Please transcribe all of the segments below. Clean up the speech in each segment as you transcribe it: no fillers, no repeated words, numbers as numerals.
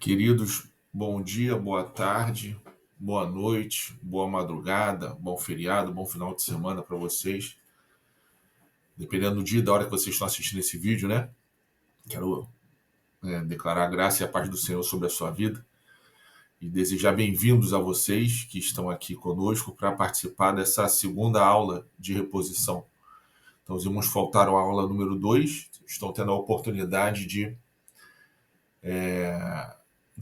Queridos, bom dia, boa tarde, boa noite, boa madrugada, bom feriado, bom final de semana para vocês. Dependendo do dia e da hora que vocês estão assistindo esse vídeo, né? Quero declarar a graça e a paz do Senhor sobre a sua vida e desejar bem-vindos a vocês que estão aqui conosco para participar dessa segunda aula de reposição. Então, os irmãos faltaram a aula número 2, estão tendo a oportunidade de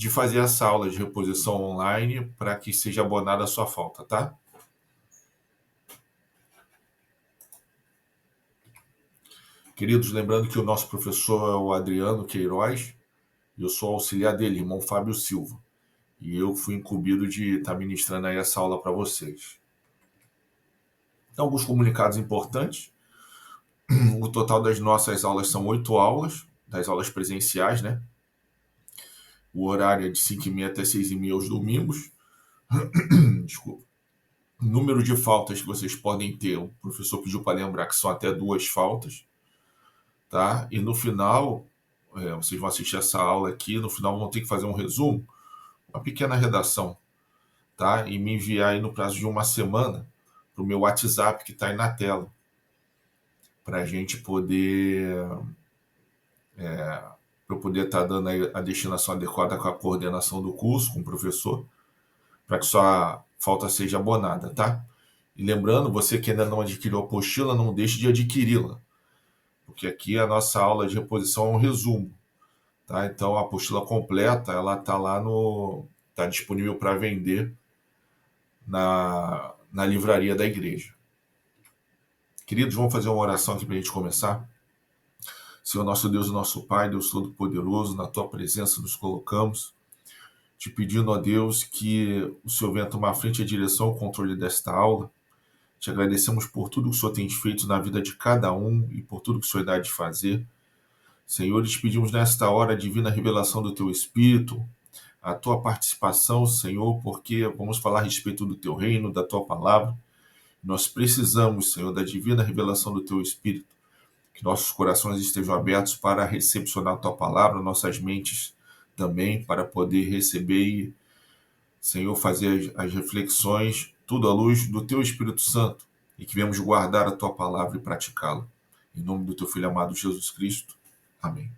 fazer essa aula de reposição online para que seja abonada a sua falta, tá? Queridos, lembrando que o nosso professor é o Adriano Queiroz, e eu sou auxiliar dele, irmão Fábio Silva. E eu fui incumbido de estar ministrando aí essa aula para vocês. Então, alguns comunicados importantes. O total das nossas aulas são 8 aulas, das aulas presenciais, né? O horário é de 5h30 até 6h30 aos domingos. Desculpa. O número de faltas que vocês podem ter, o professor pediu para lembrar que são até 2 faltas. Tá? E no final, vocês vão assistir essa aula aqui, no final vão ter que fazer um resumo, uma pequena redação, tá? E me enviar aí no prazo de uma semana para o meu WhatsApp que está aí na tela, para a gente poder, para eu poder estar dando aí a destinação adequada com a coordenação do curso, com o professor, para que sua falta seja abonada, tá? E lembrando, você que ainda não adquiriu a apostila, não deixe de adquiri-la, porque aqui a nossa aula de reposição é um resumo. Tá? Então, a apostila completa, ela está lá está disponível para vender na livraria da igreja. Queridos, vamos fazer uma oração aqui para a gente começar? Senhor nosso Deus e nosso Pai, Deus Todo-Poderoso, na Tua presença nos colocamos, te pedindo, ó Deus, que o Senhor venha tomar a frente e a direção, o controle desta aula. Te agradecemos por tudo que o Senhor tem feito na vida de cada um e por tudo que o Senhor dá de fazer. Senhor, te pedimos nesta hora a divina revelação do Teu Espírito, a Tua participação, Senhor, porque vamos falar a respeito do Teu reino, da Tua palavra. Nós precisamos, Senhor, da divina revelação do Teu Espírito, que nossos corações estejam abertos para recepcionar a Tua palavra, nossas mentes também, para poder receber e, Senhor, fazer as reflexões, tudo à luz do Teu Espírito Santo, e que venhamos guardar a Tua palavra e praticá-la. Em nome do Teu Filho amado Jesus Cristo. Amém.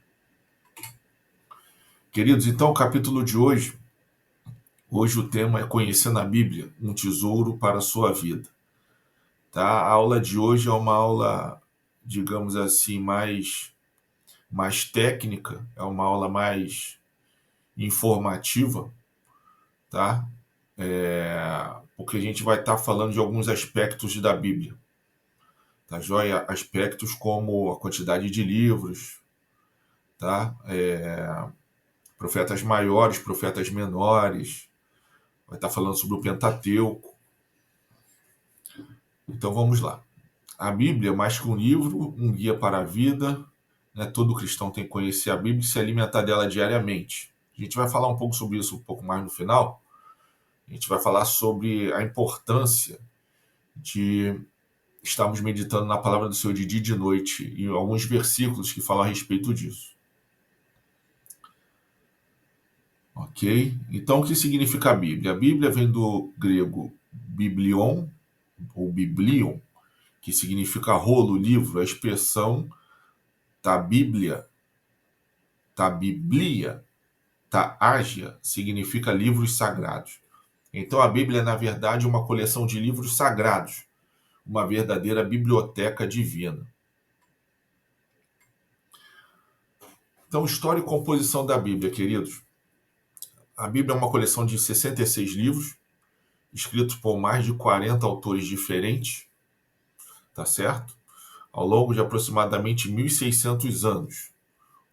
Queridos, então o capítulo de hoje o tema é Conhecendo a Bíblia, um tesouro para a sua vida. Tá? A aula de hoje é uma aula, digamos assim, mais técnica, é uma aula mais informativa, tá? Porque a gente vai estar falando de alguns aspectos da Bíblia. Tá, joia? Aspectos como a quantidade de livros, tá? Profetas maiores, profetas menores, vai estar falando sobre o Pentateuco. Então vamos lá. A Bíblia é mais que um livro, um guia para a vida. Né? Todo cristão tem que conhecer a Bíblia e se alimentar dela diariamente. A gente vai falar um pouco sobre isso um pouco mais no final. A gente vai falar sobre a importância de estarmos meditando na palavra do Senhor de dia e de noite e alguns versículos que falam a respeito disso. Ok? Então, o que significa a Bíblia? A Bíblia vem do grego biblion, ou biblion, que significa rolo, livro, a expressão tá Bíblia, tá Biblia, tá Ágia, significa livros sagrados. Então a Bíblia é, na verdade, uma coleção de livros sagrados, uma verdadeira biblioteca divina. Então, história e composição da Bíblia, queridos. A Bíblia é uma coleção de 66 livros, escritos por mais de 40 autores diferentes, tá certo? Ao longo de aproximadamente 1.600 anos.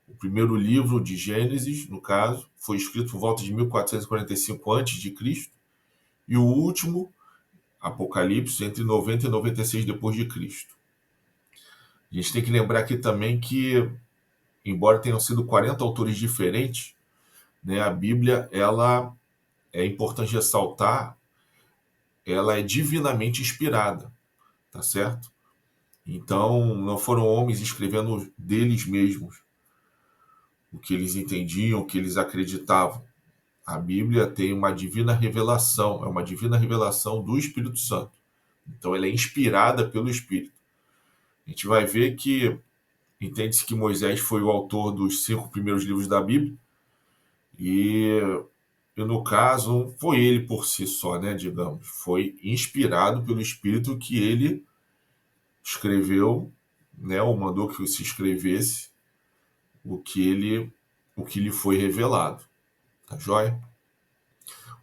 O primeiro livro de Gênesis, no caso, foi escrito por volta de 1445 a.C. E o último, Apocalipse, entre 90 e 96 depois de Cristo. A gente tem que lembrar aqui também que, embora tenham sido 40 autores diferentes, né, a Bíblia, ela é importante ressaltar, ela é divinamente inspirada, tá certo? Então, não foram homens escrevendo deles mesmos o que eles entendiam, o que eles acreditavam. A Bíblia tem uma divina revelação, é uma divina revelação do Espírito Santo. Então, ela é inspirada pelo Espírito. A gente vai ver que entende-se que Moisés foi o autor dos 5 primeiros livros da Bíblia, e no caso, não foi ele por si só, né, digamos. Foi inspirado pelo Espírito que ele escreveu, né, ou mandou que se escrevesse o que lhe foi revelado. Tá joia?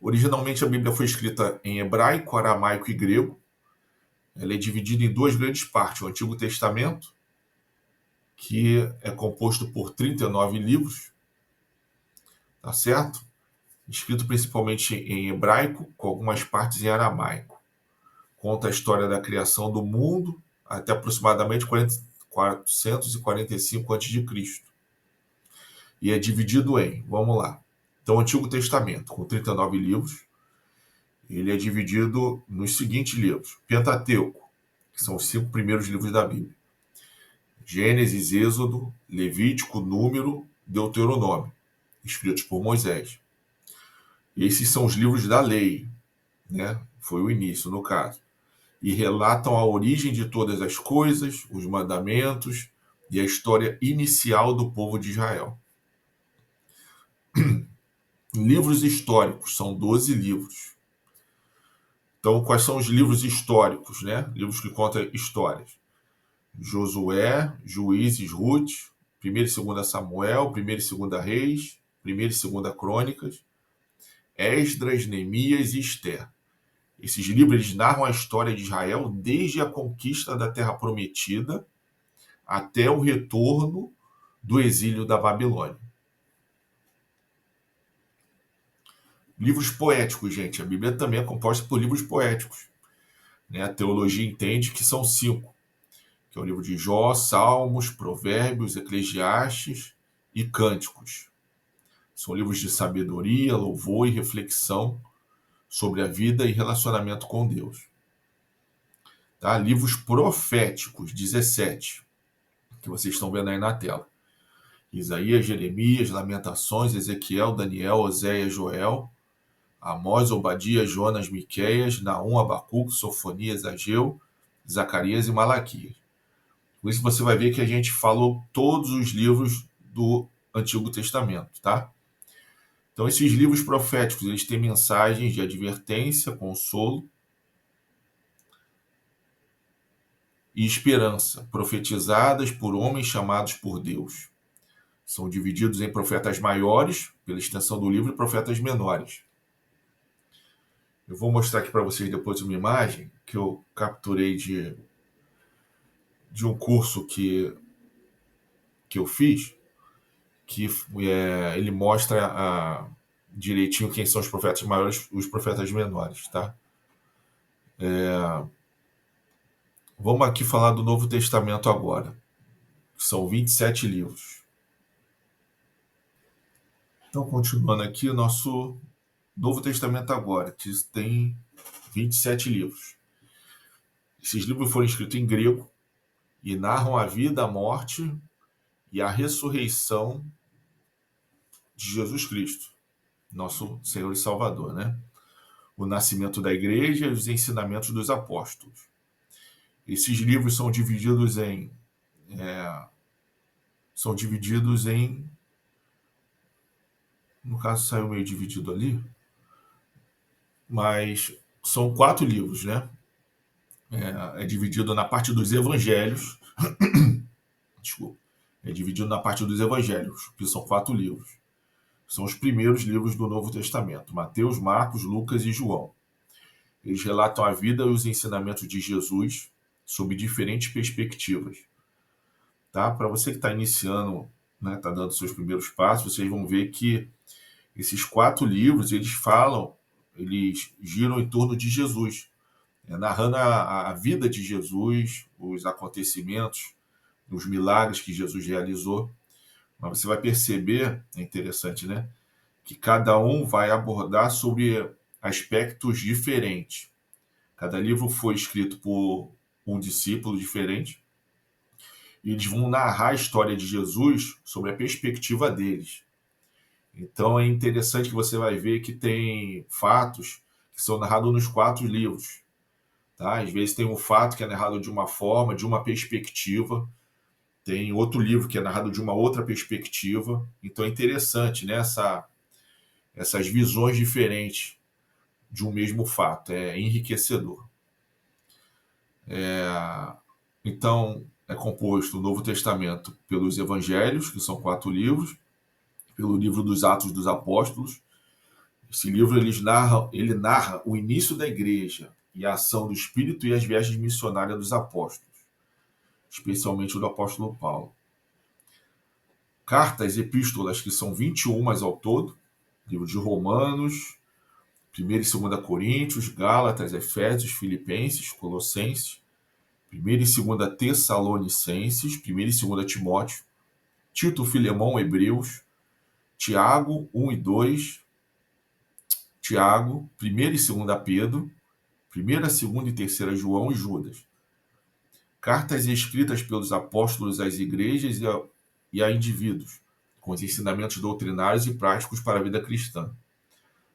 Originalmente a Bíblia foi escrita em hebraico, aramaico e grego. Ela é dividida em duas grandes partes: o Antigo Testamento, que é composto por 39 livros, tá certo? Escrito principalmente em hebraico, com algumas partes em aramaico. Conta a história da criação do mundo até aproximadamente 445 a.C. E é dividido em, vamos lá. Então, o Antigo Testamento, com 39 livros, ele é dividido nos seguintes livros: Pentateuco, que são os 5 primeiros livros da Bíblia. Gênesis, Êxodo, Levítico, Número, Deuteronômio, escritos por Moisés. Esses são os livros da lei, né? Foi o início, no caso. E relatam a origem de todas as coisas, os mandamentos e a história inicial do povo de Israel. Livros históricos, são 12 livros. Então, quais são os livros históricos, né? Livros que contam histórias. Josué, Juízes, Ruth, 1ª e 2ª Samuel, 1ª e 2ª Reis, 1ª e 2ª Crônicas, Esdras, Neemias e Esther. Esses livros eles narram a história de Israel desde a conquista da Terra Prometida até o retorno do exílio da Babilônia. Livros poéticos, gente. A Bíblia também é composta por livros poéticos, né? A teologia entende que são 5, que é o livro de Jó, Salmos, Provérbios, Eclesiastes e Cânticos. São livros de sabedoria, louvor e reflexão sobre a vida e relacionamento com Deus. Tá? Livros proféticos, 17, que vocês estão vendo aí na tela. Isaías, Jeremias, Lamentações, Ezequiel, Daniel, Oséias, Joel, Amós, Obadias, Jonas, Miqueias, Naum, Abacuque, Sofonias, Ageu, Zacarias e Malaquias. Com isso você vai ver que a gente falou todos os livros do Antigo Testamento, tá? Então esses livros proféticos, eles têm mensagens de advertência, consolo e esperança, profetizadas por homens chamados por Deus. São divididos em profetas maiores, pela extensão do livro, e profetas menores. Eu vou mostrar aqui para vocês depois uma imagem que eu capturei de um curso que eu fiz, que ele mostra direitinho quem são os profetas maiores e os profetas menores, tá? Vamos aqui falar do Novo Testamento agora, que são 27 livros. Então, continuando aqui, o nosso Novo Testamento agora, que tem 27 livros. Esses livros foram escritos em grego e narram a vida, a morte e a ressurreição de Jesus Cristo, nosso Senhor e Salvador, né? O nascimento da igreja e os ensinamentos dos apóstolos. Esses livros são divididos em no caso saiu meio dividido ali, mas são 4 livros, né? É dividido na parte dos evangelhos. Desculpa. É dividido na parte dos evangelhos, que são 4 livros. São os primeiros livros do Novo Testamento: Mateus, Marcos, Lucas e João. Eles relatam a vida e os ensinamentos de Jesus sob diferentes perspectivas. Tá? Para você que está iniciando, né, está dando seus primeiros passos, vocês vão ver que esses 4 livros, eles giram em torno de Jesus, narrando a vida de Jesus, os acontecimentos, os milagres que Jesus realizou. Mas você vai perceber, é interessante, né, que cada um vai abordar sobre aspectos diferentes. Cada livro foi escrito por um discípulo diferente, e eles vão narrar a história de Jesus sobre a perspectiva deles. Então é interessante que você vai ver que tem fatos que são narrados nos 4 livros. Tá? Às vezes tem um fato que é narrado de uma forma, de uma perspectiva, tem outro livro que é narrado de uma outra perspectiva. Então é interessante, né? Essas visões diferentes de um mesmo fato. É enriquecedor. Então, é composto o Novo Testamento pelos Evangelhos, que são 4 livros, pelo livro dos Atos dos Apóstolos. Esse livro ele narra o início da igreja e a ação do Espírito e as viagens missionárias dos apóstolos, especialmente o do apóstolo Paulo. Cartas, epístolas, que são 21 ao todo, livro de Romanos, 1 e 2 Coríntios, Gálatas, Efésios, Filipenses, Colossenses, 1 e 2 Tessalonicenses, 1 e 2 Timóteo, Tito, Filemão, Hebreus, Tiago, 1 e 2, Tiago, 1 e 2 Pedro, 1ª, 2ª e 3ª João e Judas. Cartas escritas pelos apóstolos às igrejas e a indivíduos, com os ensinamentos doutrinários e práticos para a vida cristã.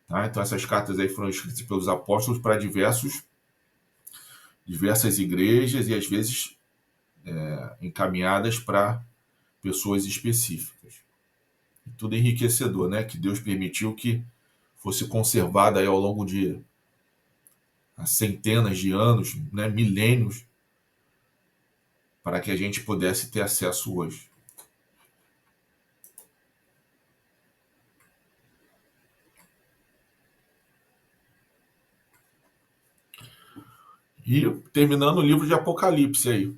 Tá? Então essas cartas aí foram escritas pelos apóstolos para diversas igrejas e às vezes encaminhadas para pessoas específicas. E tudo enriquecedor, né? Que Deus permitiu que fosse conservada aí ao longo de centenas de anos, né? Milênios, para que a gente pudesse ter acesso hoje. E terminando o livro de Apocalipse aí,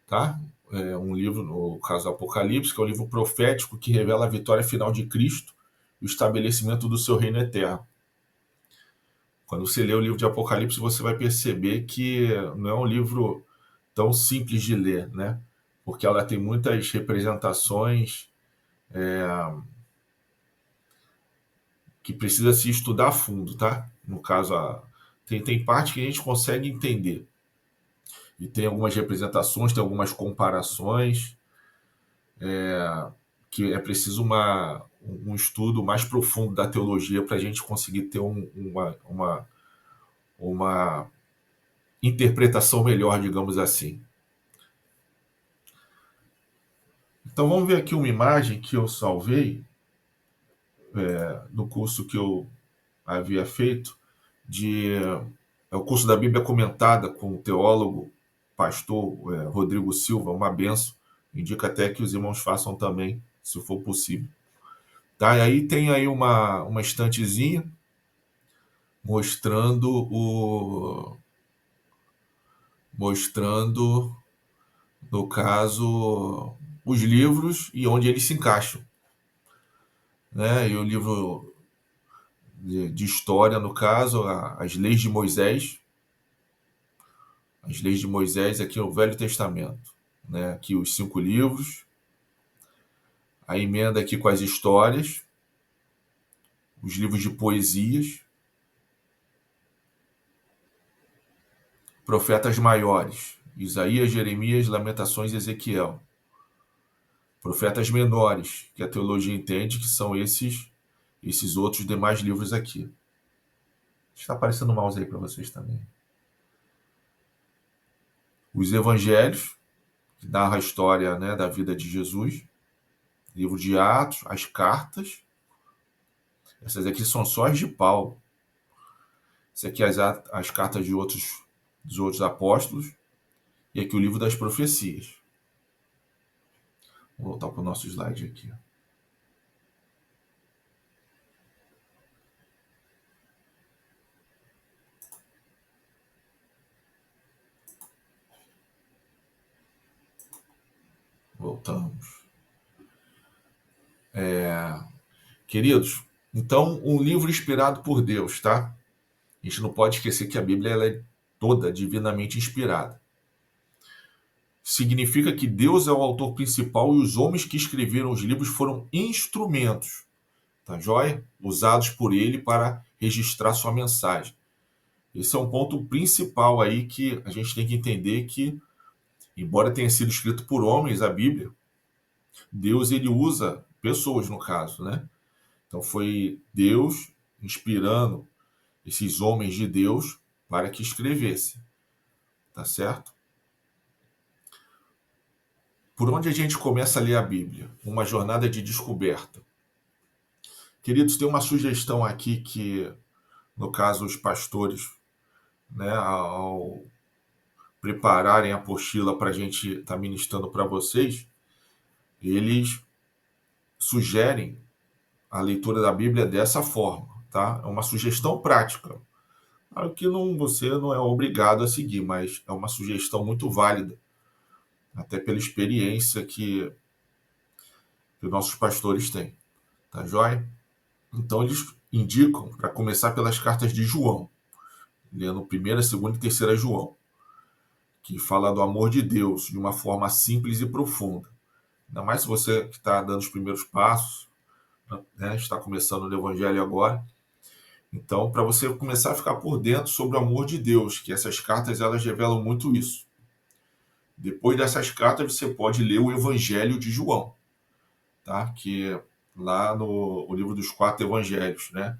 tá? É um livro, no caso do Apocalipse, que é um livro profético que revela a vitória final de Cristo e o estabelecimento do seu reino eterno. Quando você lê o livro de Apocalipse, você vai perceber que não é um livro tão simples de ler, né? Porque ela tem muitas representações que precisa se estudar a fundo, tá? No caso, tem parte que a gente consegue entender. E tem algumas representações, tem algumas comparações, que é preciso um estudo mais profundo da teologia para a gente conseguir ter uma interpretação melhor, digamos assim. Então vamos ver aqui uma imagem que eu salvei no curso que eu havia feito, é o curso da Bíblia comentada com o teólogo, pastor Rodrigo Silva, uma benção. Indica até que os irmãos façam também, se for possível. Tá? E aí tem aí uma estantezinha mostrando, no caso, os livros e onde eles se encaixam. Né? E o livro de história, no caso, as leis de Moisés. As leis de Moisés aqui é o Velho Testamento. Né? Aqui os 5 livros. A emenda aqui com as histórias. Os livros de poesias. Profetas maiores. Isaías, Jeremias, Lamentações e Ezequiel. Profetas menores, que a teologia entende que são esses outros demais livros aqui. Está aparecendo o mouse aí para vocês também. Os evangelhos, que narram a história, né, da vida de Jesus. Livro de Atos, as cartas. Essas aqui são só as de Paulo. Esse aqui as cartas dos outros apóstolos. E aqui o livro das profecias. Vou voltar para o nosso slide aqui. Voltamos. Queridos, então, um livro inspirado por Deus, tá? A gente não pode esquecer que a Bíblia ela é toda divinamente inspirada. Significa que Deus é o autor principal e os homens que escreveram os livros foram instrumentos, tá joia? Usados por ele para registrar sua mensagem. Esse é um ponto principal aí que a gente tem que entender que, embora tenha sido escrito por homens, a Bíblia, Deus ele usa pessoas, no caso, né? Então foi Deus inspirando esses homens de Deus para que escrevessem, tá certo? Por onde a gente começa a ler a Bíblia? Uma jornada de descoberta. Queridos, tem uma sugestão aqui que, no caso, os pastores, né, ao prepararem a apostila para a gente estar ministrando para vocês, eles sugerem a leitura da Bíblia dessa forma, tá? É uma sugestão prática. Claro que não, você não é obrigado a seguir, mas é uma sugestão muito válida, até pela experiência que nossos pastores têm, tá joia? Então eles indicam para começar pelas cartas de João, lendo 1ª, 2ª e 3ª João, que fala do amor de Deus de uma forma simples e profunda. Ainda mais se você que está dando os primeiros passos, né, está começando no Evangelho agora. Então, para você começar a ficar por dentro sobre o amor de Deus, que essas cartas elas revelam muito isso. Depois dessas cartas, você pode ler o Evangelho de João, tá? Que é lá no livro dos 4 Evangelhos, né?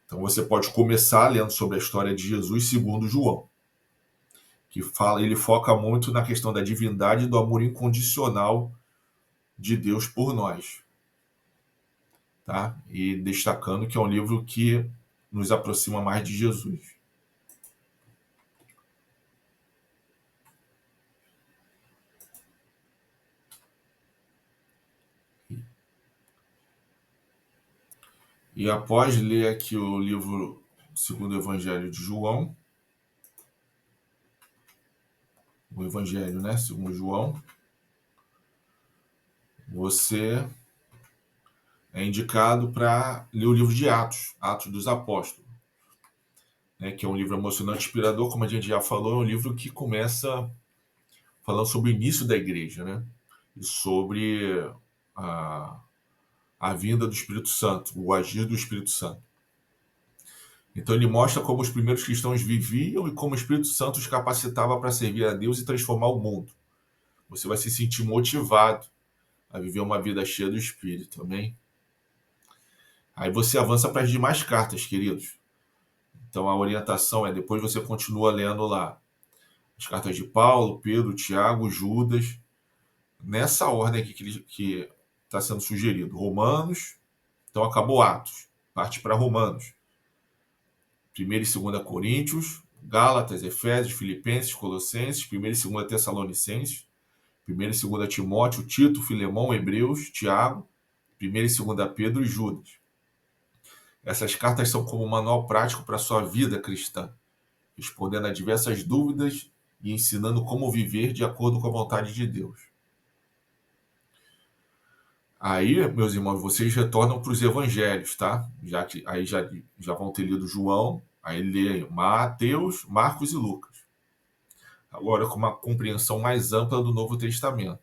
Então, você pode começar lendo sobre a história de Jesus segundo João, que fala, ele foca muito na questão da divindade e do amor incondicional de Deus por nós, tá? E destacando que é um livro que nos aproxima mais de Jesus. E após ler aqui o livro segundo o Evangelho de João, o Evangelho, né, segundo João, você é indicado para ler o livro de Atos, Atos dos Apóstolos, né, que é um livro emocionante, inspirador, como a gente já falou, é um livro que começa falando sobre o início da igreja, né, e sobre a, a vinda do Espírito Santo, o agir do Espírito Santo. Então ele mostra como os primeiros cristãos viviam e como o Espírito Santo os capacitava para servir a Deus e transformar o mundo. Você vai se sentir motivado a viver uma vida cheia do Espírito, amém? Aí você avança para as demais cartas, queridos. Então a orientação é, depois você continua lendo lá as cartas de Paulo, Pedro, Tiago, Judas, nessa ordem aqui que está sendo sugerido. Romanos, então acabou Atos, parte para Romanos. 1ª e 2ª Coríntios, Gálatas, Efésios, Filipenses, Colossenses, 1ª e 2ª Tessalonicenses, 1ª e 2ª Timóteo, Tito, Filemão, Hebreus, Tiago, 1ª e 2ª Pedro e Judas. Essas cartas são como um manual prático para a sua vida cristã, respondendo a diversas dúvidas e ensinando como viver de acordo com a vontade de Deus. Aí, meus irmãos, vocês retornam para os evangelhos, tá? Já que aí já vão ter lido João, aí lê Mateus, Marcos e Lucas. Agora, com uma compreensão mais ampla do Novo Testamento.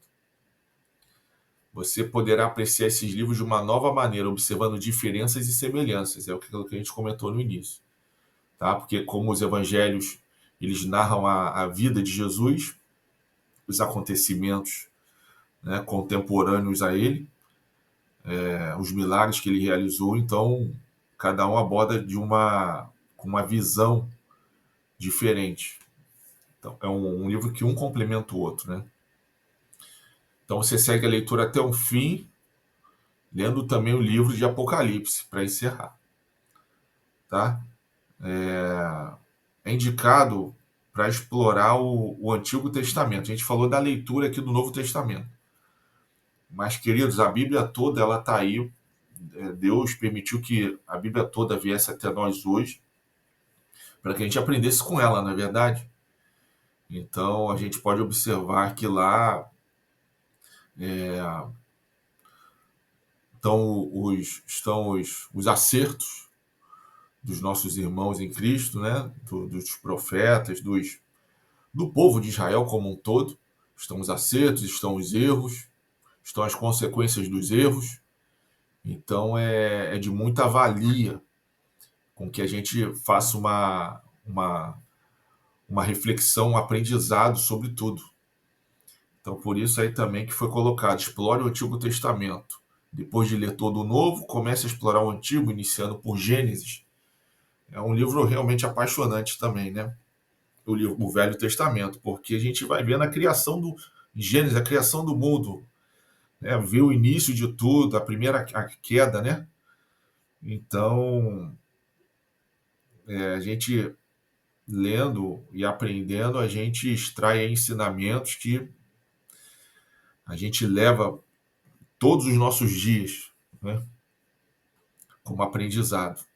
Você poderá apreciar esses livros de uma nova maneira, observando diferenças e semelhanças. É aquilo que a gente comentou no início. Tá? Porque como os evangelhos eles narram a vida de Jesus, os acontecimentos, né, contemporâneos a ele, os milagres que ele realizou, então cada um aborda com uma visão diferente. Então, é um livro que um complementa o outro, né? Então você segue a leitura até o fim, lendo também o livro de Apocalipse, para encerrar. Tá? É indicado para explorar o Antigo Testamento. A gente falou da leitura aqui do Novo Testamento. Mas, queridos, a Bíblia toda ela está aí. Deus permitiu que a Bíblia toda viesse até nós hoje para que a gente aprendesse com ela, não é verdade? Então, a gente pode observar que lá estão os acertos dos nossos irmãos em Cristo, né? Dos profetas, do povo de Israel como um todo. Estão os acertos, estão os erros, estão as consequências dos erros. Então é de muita valia com que a gente faça uma reflexão, um aprendizado sobre tudo. Então por isso aí também que foi colocado, explore o Antigo Testamento. Depois de ler todo o Novo, comece a explorar o Antigo, iniciando por Gênesis. É um livro realmente apaixonante também, né? O Velho Testamento, porque a gente vai vendo a criação do Gênesis, a criação do mundo, né? Ver o início de tudo, a queda, né? Então, a gente lendo e aprendendo, a gente extrai ensinamentos que a gente leva todos os nossos dias, né? Como aprendizado.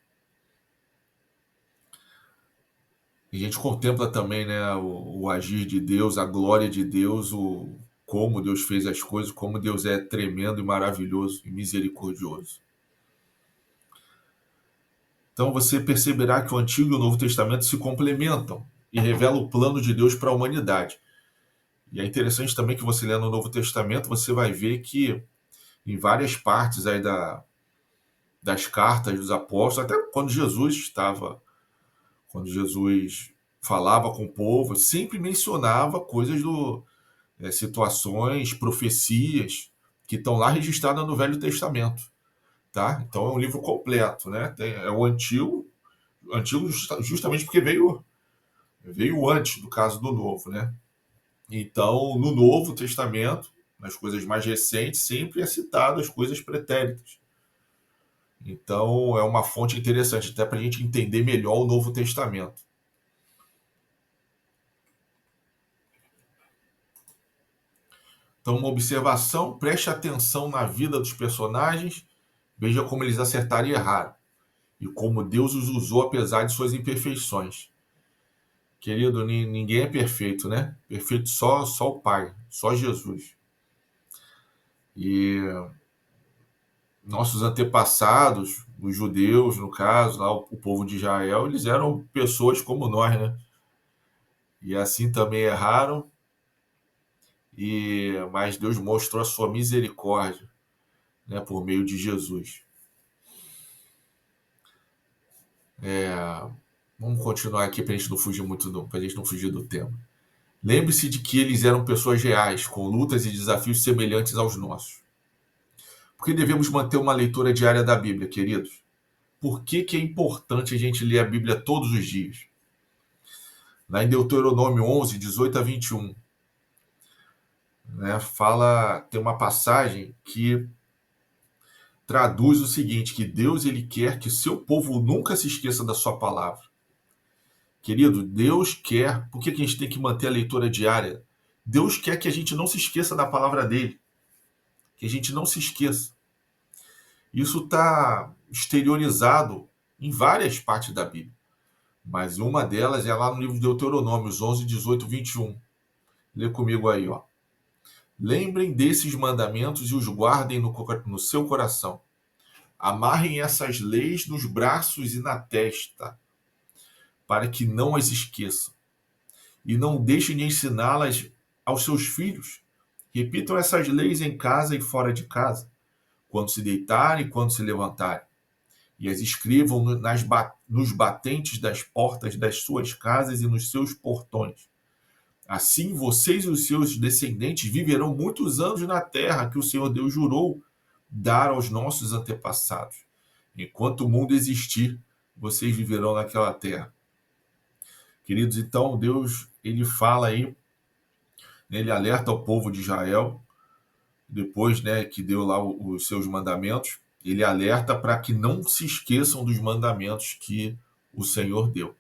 A gente contempla também, né, o agir de Deus, a glória de Deus, como Deus fez as coisas, como Deus é tremendo e maravilhoso e misericordioso. Então você perceberá que o Antigo e o Novo Testamento se complementam e revelam o plano de Deus para a humanidade. E é interessante também que você lê no Novo Testamento, você vai ver que em várias partes aí das cartas dos apóstolos, até quando Jesus falava com o povo, sempre mencionava coisas situações, profecias que estão lá registradas no Velho Testamento, tá? Então é um livro completo, né? É o antigo justamente porque veio antes do caso do Novo, né? Então, no Novo Testamento, nas coisas mais recentes, sempre é citado as coisas pretéritas. Então, é uma fonte interessante, até para a gente entender melhor o Novo Testamento. Então, uma observação, preste atenção na vida dos personagens, veja como eles acertaram e erraram, e como Deus os usou apesar de suas imperfeições. Querido, ninguém é perfeito, né? Perfeito só o Pai, só Jesus. E nossos antepassados, os judeus, no caso, lá o povo de Israel, eles eram pessoas como nós, né? E assim também erraram, mas Deus mostrou a sua misericórdia, né, por meio de Jesus. Vamos continuar aqui para a gente não fugir para a gente não fugir do tema. Lembre-se de que eles eram pessoas reais, com lutas e desafios semelhantes aos nossos. Por que devemos manter uma leitura diária da Bíblia, queridos? Por que é importante a gente ler a Bíblia todos os dias? Lá em Deuteronômio 11, 18 a 21, né, tem uma passagem que traduz o seguinte, que Deus ele quer que seu povo nunca se esqueça da sua palavra. Querido, Deus quer, por que a gente tem que manter a leitura diária? Deus quer que a gente não se esqueça da palavra dele, que a gente não se esqueça. Isso está exteriorizado em várias partes da Bíblia, mas uma delas é lá no livro de Deuteronômio, 11, 18, 21. Lê comigo aí, ó. Lembrem desses mandamentos e os guardem no seu coração. Amarrem essas leis nos braços e na testa, para que não as esqueçam. E não deixem de ensiná-las aos seus filhos. Repitam essas leis em casa e fora de casa, quando se deitarem e quando se levantarem. E as escrevam nos batentes das portas das suas casas e nos seus portões. Assim vocês e os seus descendentes viverão muitos anos na terra que o Senhor Deus jurou dar aos nossos antepassados. Enquanto o mundo existir, vocês viverão naquela terra. Queridos, então Deus, ele fala aí, né, ele alerta ao povo de Israel, depois, né, que deu lá os seus mandamentos, ele alerta para que não se esqueçam dos mandamentos que o Senhor deu.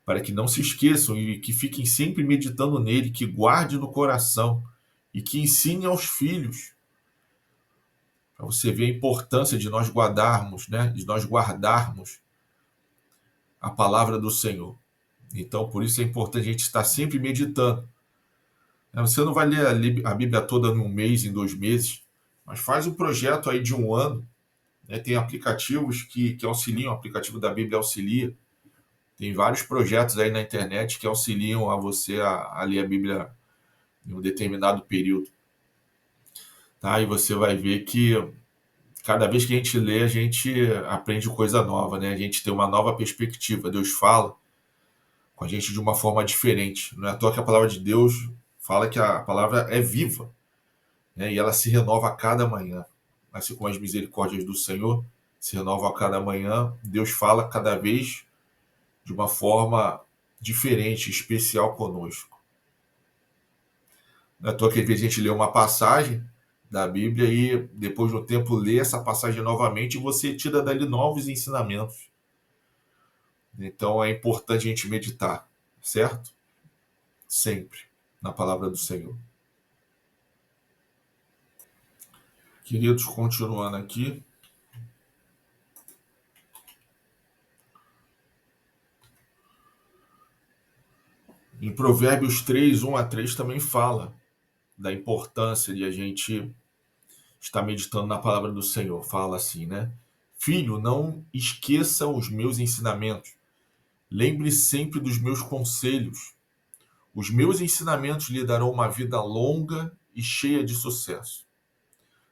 Para que não se esqueçam e que fiquem sempre meditando nele, que guarde no coração e que ensine aos filhos. Para você ver a importância de nós guardarmos, né, de nós guardarmos a palavra do Senhor. Então, por isso é importante a gente estar sempre meditando. Você não vai ler a Bíblia toda em um mês, em 2 meses, mas faz um projeto aí de um ano. Né? Tem aplicativos que auxiliam, o aplicativo da Bíblia auxilia. Tem vários projetos aí na internet que auxiliam a você a ler a Bíblia em um determinado período. Tá? E você vai ver que cada vez que a gente lê, a gente aprende coisa nova, né? A gente tem uma nova perspectiva. Deus fala com a gente de uma forma diferente. Não é à toa que a palavra de Deus fala que a palavra é viva, né? E ela se renova a cada manhã. assim como as misericórdias do Senhor se renovam a cada manhã. Deus fala cada vez de uma forma diferente, especial conosco. Não é à toa que às vezes a gente lê uma passagem da Bíblia e depois de um tempo lê essa passagem novamente e você tira dali novos ensinamentos. Então é importante a gente meditar, certo? Sempre na palavra do Senhor. Queridos, continuando aqui. Em Provérbios 3, 1 a 3 também fala da importância de a gente estar meditando na palavra do Senhor. Fala assim, né? Filho, não esqueça os meus ensinamentos. Lembre sempre dos meus conselhos. Os meus ensinamentos lhe darão uma vida longa e cheia de sucesso.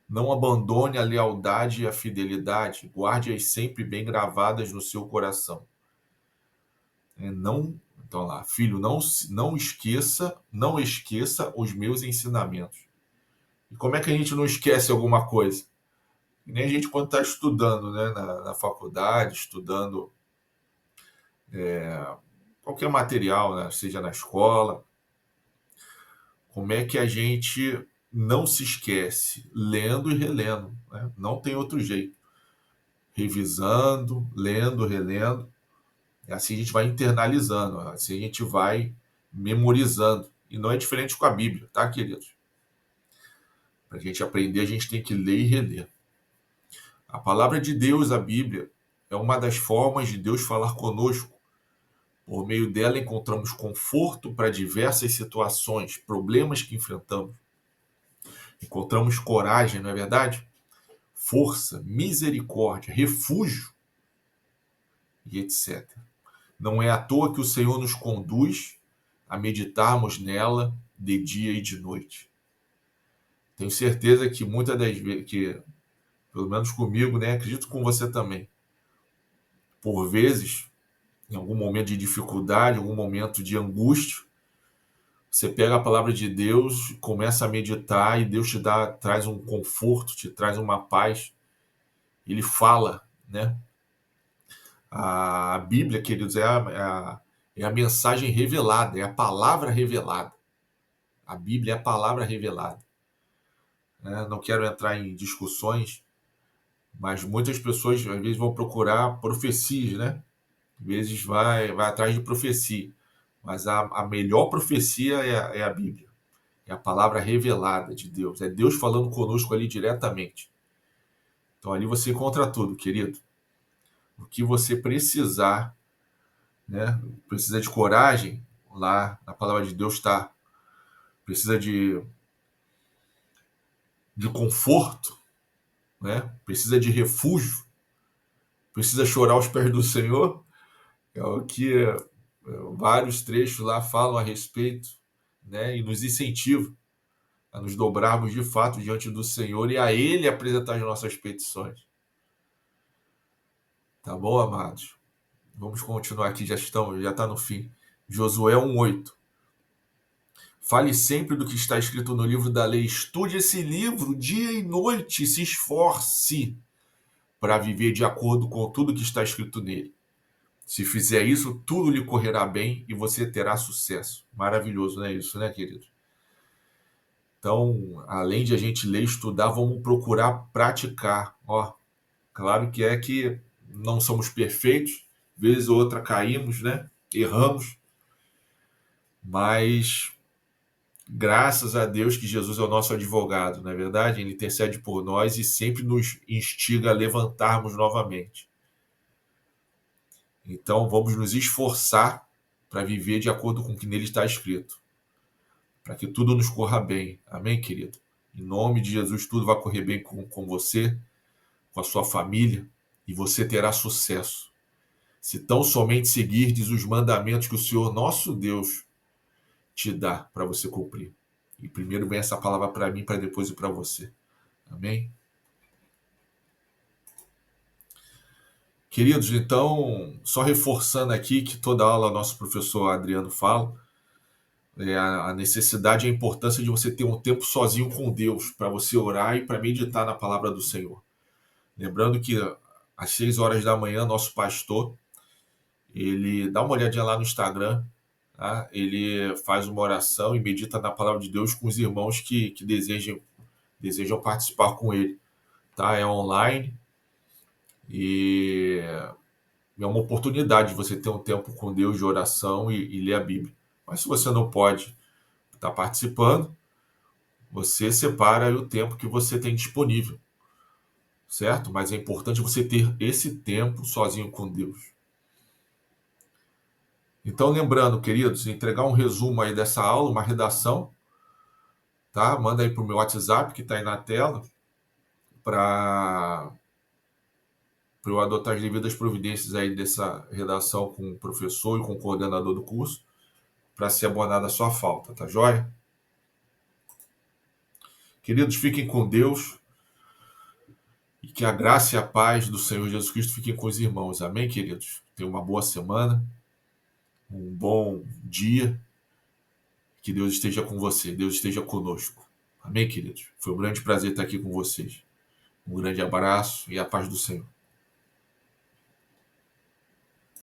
Não abandone a lealdade e a fidelidade. Guarde-as sempre bem gravadas no seu coração. Não, então lá, filho, não esqueça os meus ensinamentos. E como é que a gente não esquece alguma coisa? E nem a gente quando está estudando, né, na faculdade, estudando qualquer material, né, seja na escola, como é que a gente não se esquece? Lendo e relendo, né? Não tem outro jeito. Revisando, lendo, relendo. E assim a gente vai internalizando, assim a gente vai memorizando. E não é diferente com a Bíblia, tá, queridos? Para a gente aprender, a gente tem que ler e reler. A palavra de Deus, a Bíblia, é uma das formas de Deus falar conosco. Por meio dela, encontramos conforto para diversas situações, problemas que enfrentamos. Encontramos coragem, não é verdade? Força, misericórdia, refúgio e etc. Não é à toa que o Senhor nos conduz a meditarmos nela de dia e de noite. Tenho certeza que muitas das vezes, que, pelo menos comigo, né, acredito com você também, por vezes, em algum momento de dificuldade, em algum momento de angústia, você pega a palavra de Deus, começa a meditar e Deus traz um conforto, te traz uma paz. Ele fala, né? A Bíblia, queridos, é a mensagem revelada, é a palavra revelada. A Bíblia é a palavra revelada. Né? Não quero entrar em discussões, mas muitas pessoas às vezes vão procurar profecias, né? Às vezes vai atrás de profecia. Mas a melhor profecia é a Bíblia. É a palavra revelada de Deus. É Deus falando conosco ali diretamente. Então ali você encontra tudo, querido. O que você precisar, né? Precisa de coragem, lá na palavra de Deus está. Precisa de conforto, né? Precisa de refúgio. Precisa chorar aos pés do Senhor. É o que vários trechos lá falam a respeito, né? E nos incentivam a nos dobrarmos de fato diante do Senhor e a Ele apresentar as nossas petições. Tá bom, amados? Vamos continuar aqui, já está no fim. Josué 1:8. Fale sempre do que está escrito no livro da lei. Estude esse livro dia e noite. Se esforce para viver de acordo com tudo que está escrito nele. Se fizer isso, tudo lhe correrá bem e você terá sucesso. Maravilhoso, não é isso, né, querido? Então, além de a gente ler e estudar, vamos procurar praticar. Ó, claro que não somos perfeitos, vez ou outra caímos, né? Erramos, mas graças a Deus que Jesus é o nosso advogado, não é verdade? Ele intercede por nós e sempre nos instiga a levantarmos novamente. Então, vamos nos esforçar para viver de acordo com o que nele está escrito, para que tudo nos corra bem. Amém, querido? Em nome de Jesus, tudo vai correr bem com você, com a sua família, e você terá sucesso. Se tão somente seguirdes os mandamentos que o Senhor nosso Deus te dá para você cumprir. E primeiro vem essa palavra para mim, para depois ir para você. Amém? Queridos, então, só reforçando aqui que toda aula nosso professor Adriano fala, a necessidade e a importância de você ter um tempo sozinho com Deus, para você orar e para meditar na palavra do Senhor. Lembrando que às 6 horas da manhã, nosso pastor, ele dá uma olhadinha lá no Instagram, tá? Ele faz uma oração e medita na palavra de Deus com os irmãos que desejam participar com ele. Tá? É online e é uma oportunidade de você ter um tempo com Deus de oração e ler a Bíblia. Mas se você não pode estar participando, você separa aí o tempo que você tem disponível, certo? Mas é importante você ter esse tempo sozinho com Deus. Então, lembrando, queridos, entregar um resumo aí dessa aula, uma redação, tá? Manda aí para o meu WhatsApp que está aí na tela para eu adotar as devidas providências aí dessa redação com o professor e com o coordenador do curso para ser abonada a sua falta, tá joia? Queridos, fiquem com Deus e que a graça e a paz do Senhor Jesus Cristo fiquem com os irmãos. Amém, queridos? Tenham uma boa semana, um bom dia. Que Deus esteja com você, Deus esteja conosco. Amém, queridos? Foi um grande prazer estar aqui com vocês. Um grande abraço e a paz do Senhor.